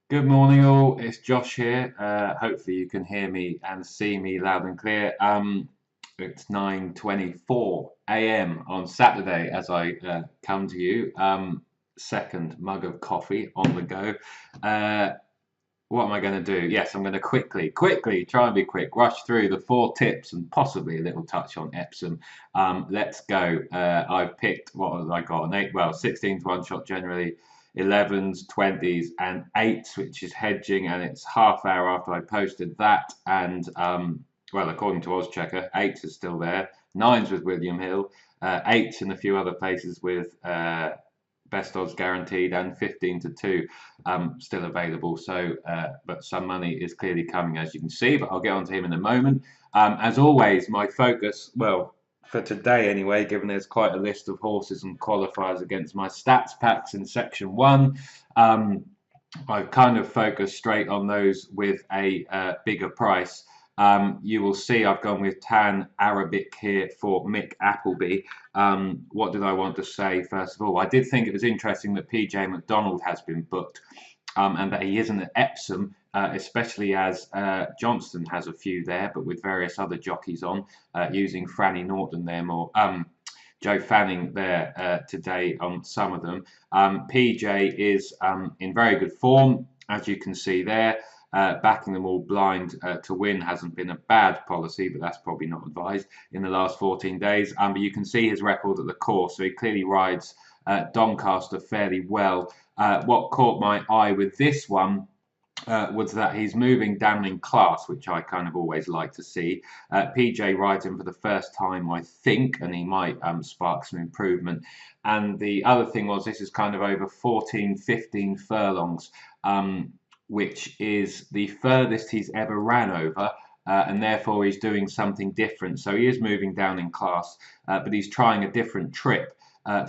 Good morning, all. It's Josh here. Hopefully, you can hear me and see me loud and clear. It's 9:24 a.m. on Saturday as I come to you. Second mug of coffee on the go. Uh, what am I going to do? Yes, I'm going to quickly try and be quick, rush through the four tips and possibly a little touch on Epsom. Let's go. I've picked, what have I got? An eight, well, 16 to one shot generally, 11s, 20s, and 8s, which is hedging, and it's half hour after I posted that. And well, according to Ozchecker, 8s is still there, 9s with William Hill, 8s in a few other places with best odds guaranteed, and 15 to 2 still available. So, but some money is clearly coming, as you can see, but I'll get on to him in a moment. As always, my focus, well, for today anyway, given there's quite a list of horses and qualifiers against my stats packs in section one, I've kind of focused straight on those with a bigger price. You will see I've gone with Tan Arabic here for Mick Appleby. What did I want to say first of all? I did think it was interesting that PJ McDonald has been booked and that he isn't at Epsom, especially as Johnston has a few there, but with various other jockeys on, using Franny Norton there more. Joe Fanning there today on some of them. PJ is in very good form, as you can see there. Backing them all blind to win hasn't been a bad policy, but that's probably not advised in the last 14 days. But you can see his record at the course, so he clearly rides Doncaster fairly well. What caught my eye with this one was that he's moving down in class, which I kind of always like to see. PJ rides him for the first time, I think, and he might spark some improvement. And the other thing was this is kind of over 14, 15 furlongs, which is the furthest he's ever ran over. And therefore he's doing something different. So he is moving down in class, but he's trying a different trip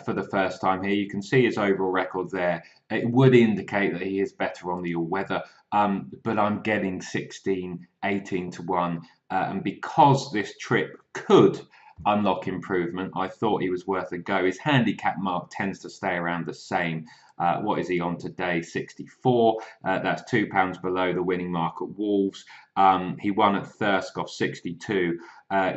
for the first time here. You can see his overall record there. It would indicate that he is better on the all-weather, but I'm getting 16, 18 to 1. And because this trip could unlock improvement, I thought he was worth a go. His handicap mark tends to stay around the same. What is he on today? 64. That's £2 below the winning mark at Wolves. He won at Thirsk off 62.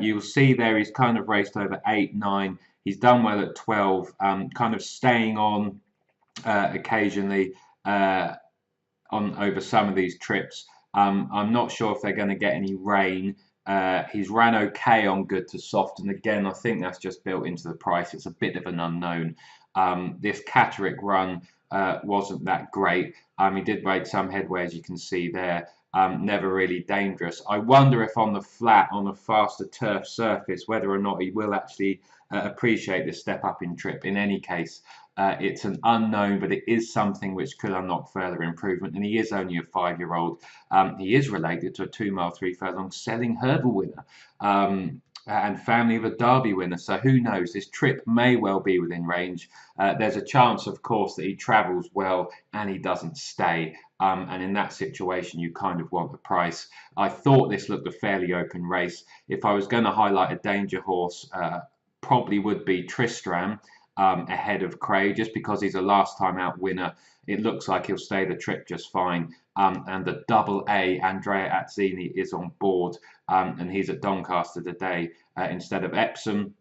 You'll see there he's kind of raced over 8, 9. He's done well at 12, kind of staying on occasionally on over some of these trips. I'm not sure if they're going to get any rain. He's ran okay on good to soft, and again, I think that's just built into the price. It's a bit of an unknown. This Catterick run wasn't that great. He did make some headway, as you can see there. Never really dangerous. I wonder if on the flat, on a faster turf surface, whether or not he will actually appreciate this step up in trip. In any case, it's an unknown, but it is something which could unlock further improvement. And he is only a 5-year-old. He is related to a 2 mile 3 furlong selling hurdle winner. And family of a Derby winner. So who knows? This trip may well be within range. There's a chance, of course, that he travels well and he doesn't stay. And in that situation, you kind of want the price. I thought this looked a fairly open race. If I was going to highlight a danger horse, probably would be Tristram ahead of Cray, just because he's a last time out winner. It looks like he'll stay the trip just fine. And the double A, Andrea Azzini, is on board, and he's at Doncaster today instead of Epsom.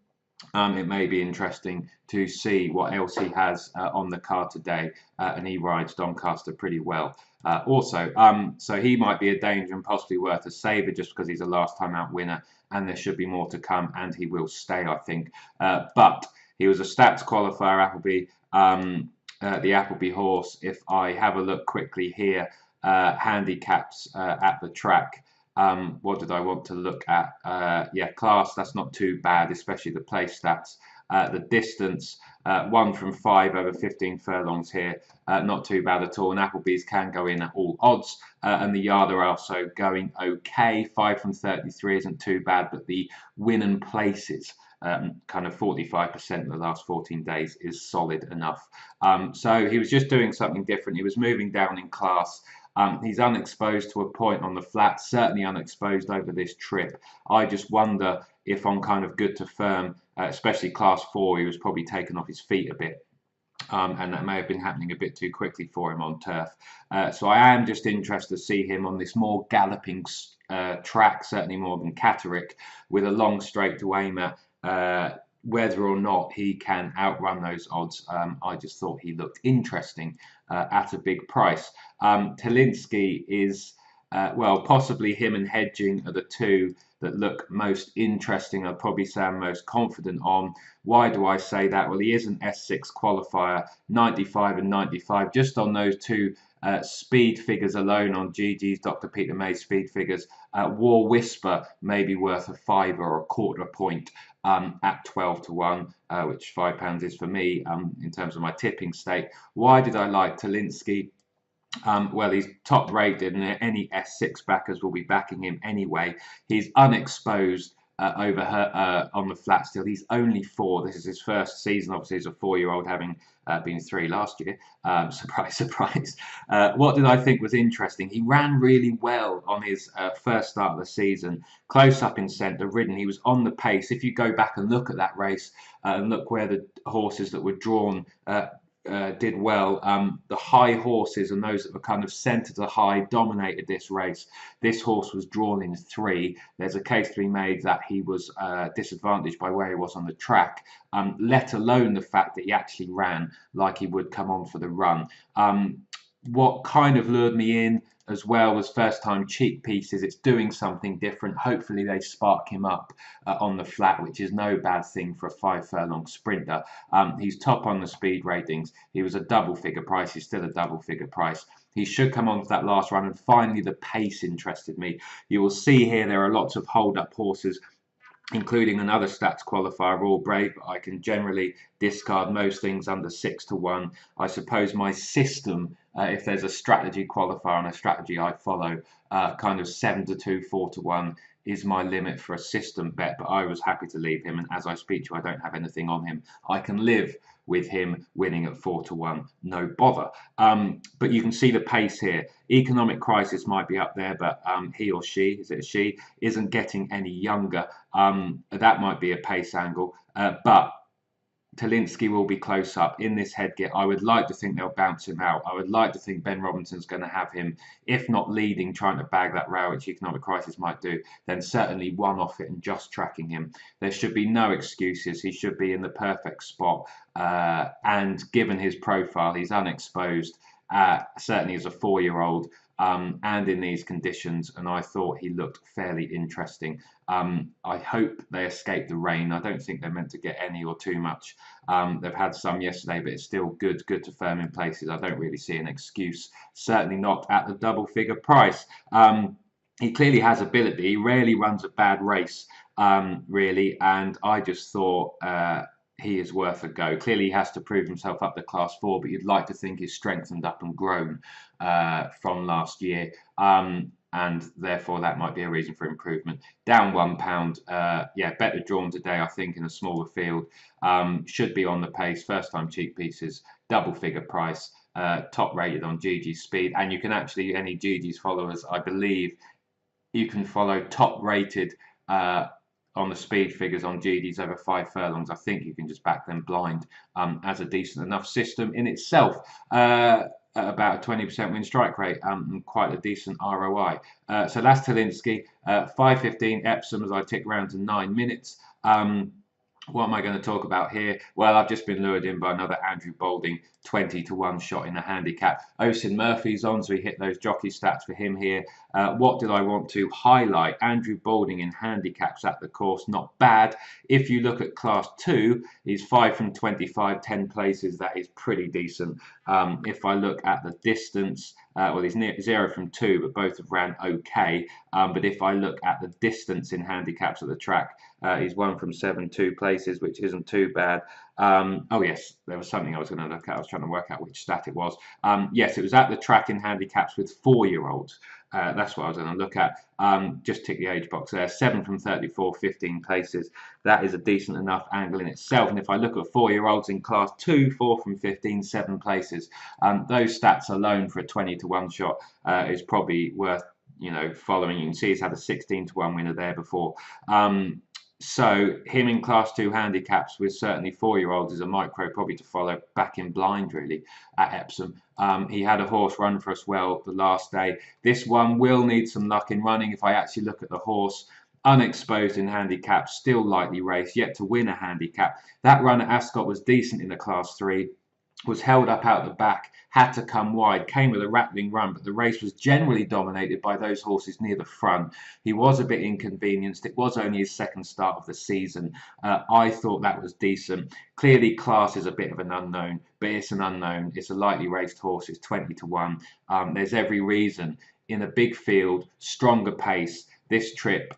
It may be interesting to see what else he has on the card today, and he rides Doncaster pretty well. So he might be a danger and possibly worth a saver just because he's a last time out winner, and there should be more to come, and he will stay, I think. But he was a stats qualifier, Appleby, the Appleby horse. If I have a look quickly here, handicaps at the track. What did I want to look at? Yeah, class, that's not too bad, especially the place stats. The distance, 1 from 5 over 15 furlongs here, not too bad at all. And Appleby's can go in at all odds. And the yard are also going okay. 5 from 33 isn't too bad, but the win and places, kind of 45% in the last 14 days, is solid enough. So he was just doing something different. He was moving down in class. He's unexposed to a point on the flat, certainly unexposed over this trip. I just wonder if on kind of good to firm, especially class 4, he was probably taken off his feet a bit. And that may have been happening a bit too quickly for him on turf. So I am just interested to see him on this more galloping track, certainly more than Catterick, with a long straight to aim at. Whether or not he can outrun those odds, I just thought he looked interesting at a big price. Talinsky is, well, possibly him and Hedging are the two that look most interesting. I'd probably say I'm most confident on. Why do I say that? Well, he is an S6 qualifier, 95 and 95. Just on those two speed figures alone on GG's Dr. Peter May speed figures, War Whisper may be worth a fiver or a quarter point at 12 to 1, which £5 is for me in terms of my tipping stake. Why did I like Talinsky? Well, he's top rated, and any S6 backers will be backing him anyway. He's unexposed over her on the flat still. He's only 4. This is his first season, obviously, as a 4-year-old, having been 3 last year. Surprise, surprise. What did I think was interesting? He ran really well on his first start of the season, close up in centre, ridden. He was on the pace. If you go back and look at that race and look where the horses that were drawn did well. The high horses and those that were kind of centre to high dominated this race. This horse was drawn in 3. There's a case to be made that he was disadvantaged by where he was on the track, let alone the fact that he actually ran like he would come on for the run. What kind of lured me in as well was first time cheek pieces. It's doing something different. Hopefully they spark him up on the flat, which is no bad thing for a 5 furlong sprinter. He's top on the speed ratings. He was a double figure price. He's still a double figure price. He should come on to that last run. And finally, the pace interested me. You will see here there are lots of hold up horses, including another stats qualifier, All Brave. I can generally discard most things under 6 to 1. I suppose my system, if there's a strategy qualifier and a strategy I follow, kind of 7 to 2, 4 to 1 is my limit for a system bet, but I was happy to leave him, and as I speak to you, I don't have anything on him. I can live with him winning at 4 to 1, no bother. But you can see the pace here. Economic Crisis might be up there, but he or she, is it a she, isn't getting any younger. That might be a pace angle, but Talinsky will be close up in this headgear. I would like to think they'll bounce him out. I would like to think Ben Robinson's going to have him, if not leading, trying to bag that row, which Economic Crisis might do, then certainly one off it and just tracking him. There should be no excuses. He should be in the perfect spot. And given his profile, he's unexposed, certainly as a 4-year-old. And in these conditions, and I thought he looked fairly interesting. I hope they escape the rain. I don't think they're meant to get any or too much. They've had some yesterday, but it's still good to firm in places. I don't really see an excuse, certainly not at the double figure price. He clearly has ability. He rarely runs a bad race, really, and I just thought he is worth a go. Clearly, he has to prove himself up to Class 4, but you'd like to think he's strengthened up and grown from last year. And therefore, that might be a reason for improvement. Down £1. Yeah, better drawn today, I think, in a smaller field. Should be on the pace. First time cheap pieces, double figure price, top rated on GG Speed. And you can actually, any GG's followers, I believe, you can follow top rated on the speed figures on GDs over 5 furlongs. I think you can just back them blind as a decent enough system in itself. At about a 20% win strike rate and quite a decent ROI. So that's Talinsky. 5:15 Epsom as I tick round to 9 minutes. What am I going to talk about here? Well, I've just been lured in by another Andrew Balding 20 to 1 shot in the handicap. Oisin Murphy's on, so we hit those jockey stats for him here. What did I want to highlight? Andrew Balding in handicaps at the course, not bad. If you look at Class 2, he's 5 from 25, 10 places. That is pretty decent. If I look at the distance, well, he's near 0 from 2, but both have ran okay. But if I look at the distance in handicaps at the track, he's 1 from 7, 2 places, which isn't too bad. Oh yes, there was something I was going to look at. I was trying to work out which stat it was. Yes, it was at the track in handicaps with 4-year-olds. That's what I was going to look at. Just tick the age box there. 7 from 34, 15 places. That is a decent enough angle in itself. And if I look at 4-year-olds in Class 2, 4 from 15, 7 places. Those stats alone for a 20 to 1 shot is probably worth following. You can see he's had a 16 to 1 winner there before. So him in Class 2 handicaps with certainly 4-year-olds is a micro probably to follow, back in blind really at Epsom. He had a horse run for us well the last day. This one will need some luck in running. If I actually look at the horse, unexposed in handicaps, still lightly raced, yet to win a handicap. That run at Ascot was decent in the Class 3. Was held up out the back, had to come wide, came with a rattling run, but the race was generally dominated by those horses near the front. He was a bit inconvenienced. It was only his second start of the season. I thought that was decent. Clearly, Class is a bit of an unknown, but it's an unknown. It's a lightly raced horse. It's 20 to 1. There's every reason in a big field, stronger pace. This trip,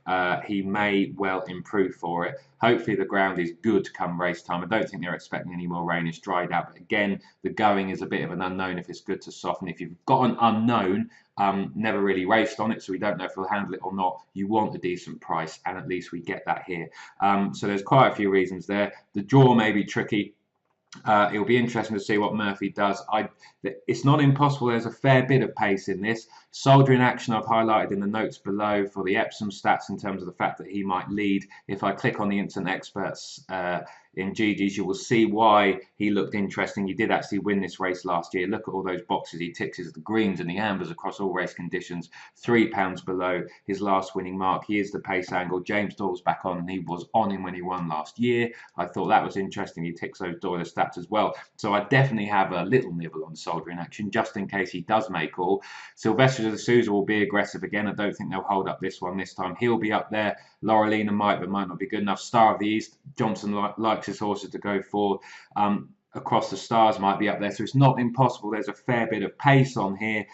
he may well improve for it. Hopefully the ground is good come race time. I don't think they're expecting any more rain. It's dried out. But again, the going is a bit of an unknown if it's good to soften. If you've got an unknown, never really raced on it, so we don't know if he'll handle it or not, you want a decent price, and at least we get that here. So there's quite a few reasons there. The draw may be tricky. It'll be interesting to see what Murphy does. It's not impossible. There's a fair bit of pace in this. Soldier in Action I've highlighted in the notes below for the Epsom stats in terms of the fact that he might lead. If I click on the instant experts in GG's, you will see why he looked interesting. He did actually win this race last year. Look at all those boxes he ticks, the greens and the ambers across all race conditions. £3 below his last winning mark. He is the pace angle. James Doyle's back on, and he was on him when he won last year. I thought that was interesting. He ticks those Doyle stats as well. So I definitely have a little nibble on Soldier in Action just in case he does make all. Sylvester de Sousa will be aggressive again. I don't think they'll hold up this one this time. He'll be up there. Laurelina might, but might not be good enough. Star of the East, Johnson likes his horses to go forward. Across the Stars might be up there, so it's not impossible. There's a fair bit of pace on here.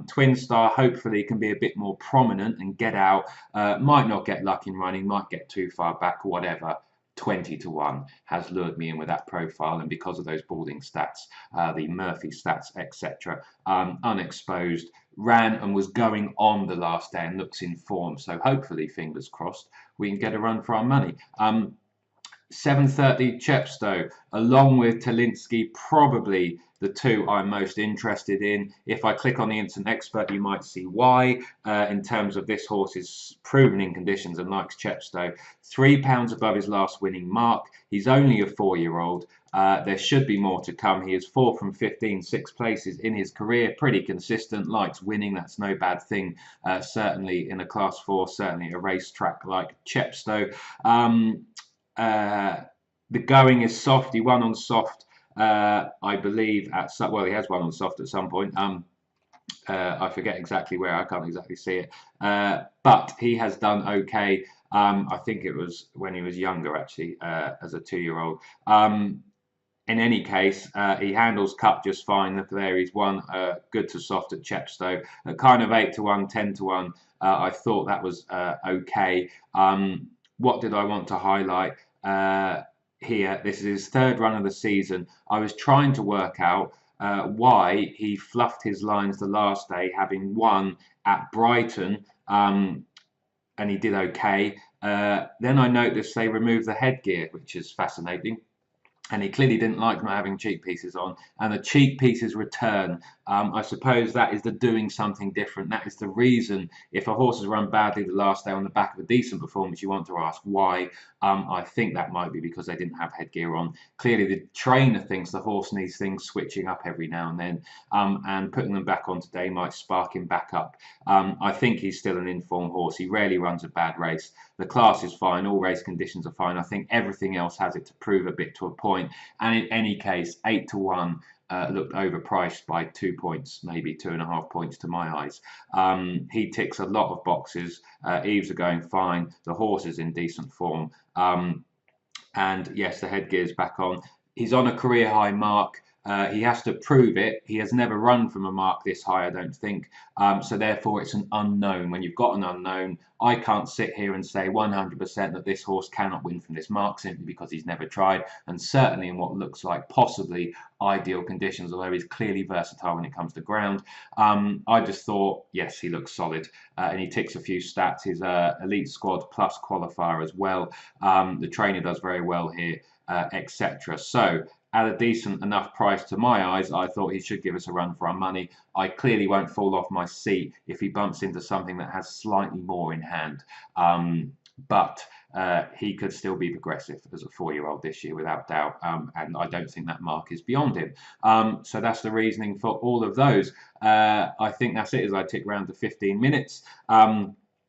Twin Star hopefully can be a bit more prominent and get out. Might not get luck in running, might get too far back, whatever. 20 to 1 has lured me in with that profile, and because of those balding stats, the Murphy stats, etc., unexposed, ran and was going on the last day and looks in form. So hopefully, fingers crossed, we can get a run for our money. 7:30 Chepstow, along with Talinsky, probably the two I'm most interested in. If I click on the instant expert, you might see why. In terms of this horse is proven in conditions and likes Chepstow. £3 above his last winning mark. He's only a 4-year-old. There should be more to come. He is 4 from 15, 6 places in his career. Pretty consistent, likes winning. That's no bad thing. Certainly in a Class 4, certainly a racetrack like Chepstow. The going is soft. He won on soft, I believe, well, he has won on soft at some point. I forget exactly where. I can't exactly see it. But he has done okay. I think it was when he was younger, actually, as a 2-year-old. In any case, he handles cup just fine. Look there, he's won good to soft at Chepstow. At kind of 8 to 1, 10 to 1, I thought that was okay. What did I want to highlight here? This is his 3rd run of the season. I was trying to work out why he fluffed his lines the last day, having won at Brighton, and he did okay. Then I noticed they removed the headgear, which is fascinating. And he clearly didn't like not having cheek pieces on, and the cheek pieces return. I suppose that is the doing something different. That is the reason. If a horse has run badly the last day on the back of a decent performance, you want to ask why. I think that might be because they didn't have headgear on. Clearly, the trainer thinks the horse needs things switching up every now and then, and putting them back on today might spark him back up. I think he's still an informed horse. He rarely runs a bad race. The class is fine. All race conditions are fine. I think everything else has it to prove a bit to a point. And in any case, 8 to 1 looked overpriced by 2 points, maybe 2.5 points to my eyes. He ticks a lot of boxes. Eves are going fine. The horse is in decent form. And yes, the headgear's back on. He's on a career high mark. He has to prove it. He has never run from a mark this high, I don't think. So therefore, it's an unknown. When you've got an unknown, I can't sit here and say 100% that this horse cannot win from this mark simply because he's never tried, and certainly in what looks like possibly ideal conditions, although he's clearly versatile when it comes to ground. I just thought, yes, he looks solid, and he ticks a few stats. He's elite squad plus qualifier as well. The trainer does very well here, etc. So at a decent enough price to my eyes, I thought he should give us a run for our money. I clearly won't fall off my seat if he bumps into something that has slightly more in hand. But he could still be progressive as a 4-year-old this year without doubt, and I don't think that mark is beyond him. So that's the reasoning for all of those. I think that's it as I tick round to 15 minutes.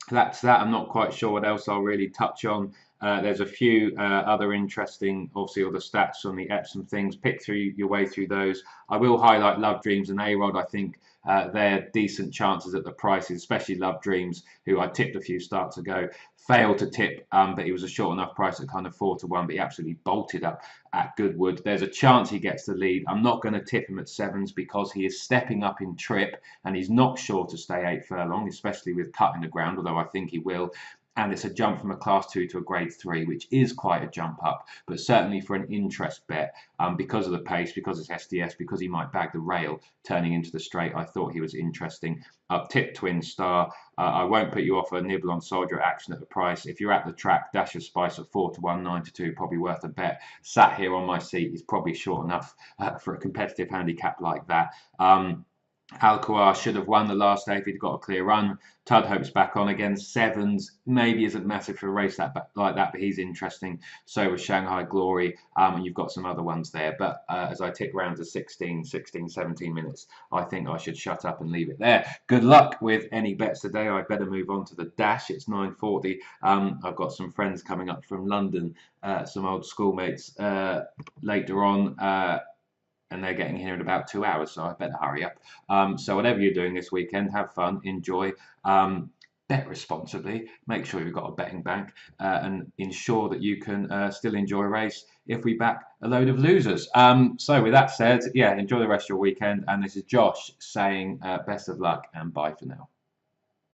That's that. I'm not quite sure what else I'll really touch on. There's a few other interesting, obviously, all the stats on the Epsom things. Pick through your way through those. I will highlight Love Dreams and A-Rod. I think they're decent chances at the prices, especially Love Dreams, who I tipped a few starts ago. Failed to tip, but he was a short enough price at kind of 4-1, but he absolutely bolted up at Goodwood. There's a chance he gets the lead. I'm not going to tip him at sevens because he is stepping up in trip and he's not sure to stay 8 furlong, especially with cut in the ground, although I think he will. And it's a jump from a class 2 to a grade 3, which is quite a jump up, but certainly for an interest bet, because of the pace, because it's SDS, because he might bag the rail turning into the straight, I thought he was interesting. I've tipped Twin Star. I won't put you off a nibble on Soldier Action at the price. If you're at the track, Dash of Spice at 4-1, 9-2, probably worth a bet. Sat here on my seat, he's probably short enough for a competitive handicap like that. Alcoa should have won the last day if he'd got a clear run. Tudhope's back on again. Sevens maybe isn't massive for a race like that, but he's interesting. So was Shanghai Glory, and you've got some other ones there. But as I tick round to 16, 17 minutes, I think I should shut up and leave it there. Good luck with any bets today. I better move on to the dash. It's 9:40. I've got some friends coming up from London, some old schoolmates later on. And they're getting here in about 2 hours, so I better hurry up. So whatever you're doing this weekend, have fun, enjoy, bet responsibly, make sure you've got a betting bank, and ensure that you can still enjoy a race if we back a load of losers. So with that said, yeah, enjoy the rest of your weekend. And this is Josh saying best of luck and bye for now.